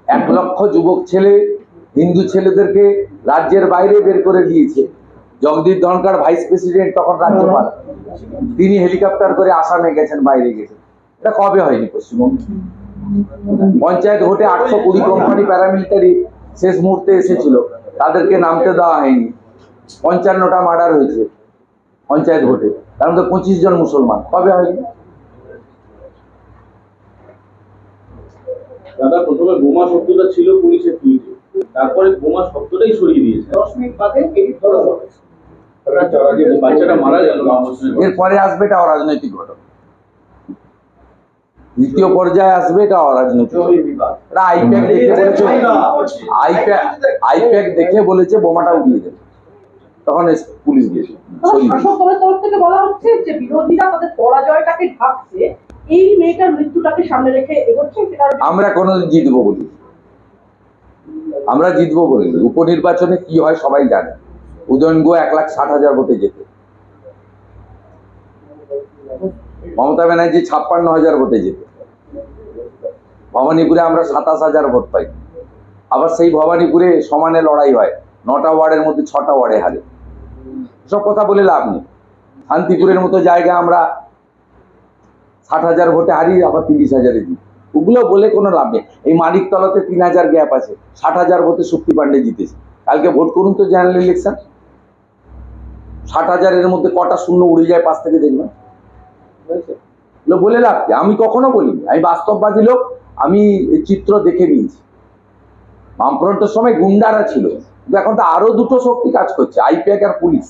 1 লক্ষ যুবক ছেলে হিন্দু ছেলেদেরকে রাজ্যের বাইরে বের করে দিয়েছে। জগদীপ ধনকর ভাইস প্রেসিডেন্ট তখন রাজ্যপাল, তিনি হেলিকপ্টার করে আসামে গেছেন, বাইরে গেছেন। এটা কবে হয়নি পশ্চিমবঙ্গে? পঞ্চায়েত ভোটে 820 কোম্পানি প্যারামিলিটারি শেষ মুহূর্তে এসেছিল, তাদেরকে নামতে দেওয়া হয়নি। 55টা মার্ডার হয়েছে পঞ্চায়েত ভোটে, তার মধ্যে 25 জন মুসলমান। কবে হয়নি? দাদা প্রথমে বোমা শব্দটা ছিল পুলিশের টুইটে, তারপরে বোমা শব্দটাই সরিয়ে দিয়েছে। 10 মিনিট বাদে এডিট করা হবে। বাচ্চাটা মারা গেল, এরপরে আসবে এটা অরাজনৈতিক ঘটনা। দ্বিতীয় পর্যায়ে আসবে এটা অরাজনৈতিক। এটা আইপ্যাক দেখে বলেছে বোমাটা উড়িয়ে দেবে, তখন পুলিশ গিয়েছে। শাসকের তরফ থেকে বলা হচ্ছে যে বিরোধীরা তাদের পরাজয়টাকে ঢাকছে, এই মেয়েটার মৃত্যুটাকে সামনে রেখে এগোচ্ছে। আমরা কোনোদিন জিতবো বলি, আমরা জিতবো বলি। উপনির্বাচনে কি হয় সবাই জানে। উদয়ন গুহ 1,60,000 ভোটে যেতে, মমতা ব্যানার্জি 56,000 ভোটে যেতে, ভবানীপুরে আমরা 27,000 ভোট পাই। আবার সেই ভবানীপুরে সমানে লড়াই হয়, 9টা ওয়ার্ডের মধ্যে 6টা ওয়ার্ডে হারে। সব কথা বলে লাভ নেই। শান্তিপুরের মতো জায়গায় আমরা 60,000 ভোটে হারি, আবার 30,000-এ জিতি। ওগুলো বলে কোনো লাভ নেই। এই মানিকতলাতে 3,000 গ্যাপ আছে, 60,000 ভোটে শক্তি পান্ডে জিতেছে। কালকে ভোট করুন তো জেনারেল ইলেকশন, 60,000-এর মধ্যে কটা শূন্য উড়ে যায় পাশ থেকে, দেখবেন। বলে লাভ কি? আমি কখনো বলিনি, আমি বাস্তববাদী লোক, আমি চিত্র দেখে নিয়েছি। বামফ্রন্টের সময় গুন্ডারা ছিল, কিন্তু এখন তো আরো দুটো শক্তি কাজ করছে, আইপ্যাক আর পুলিশ।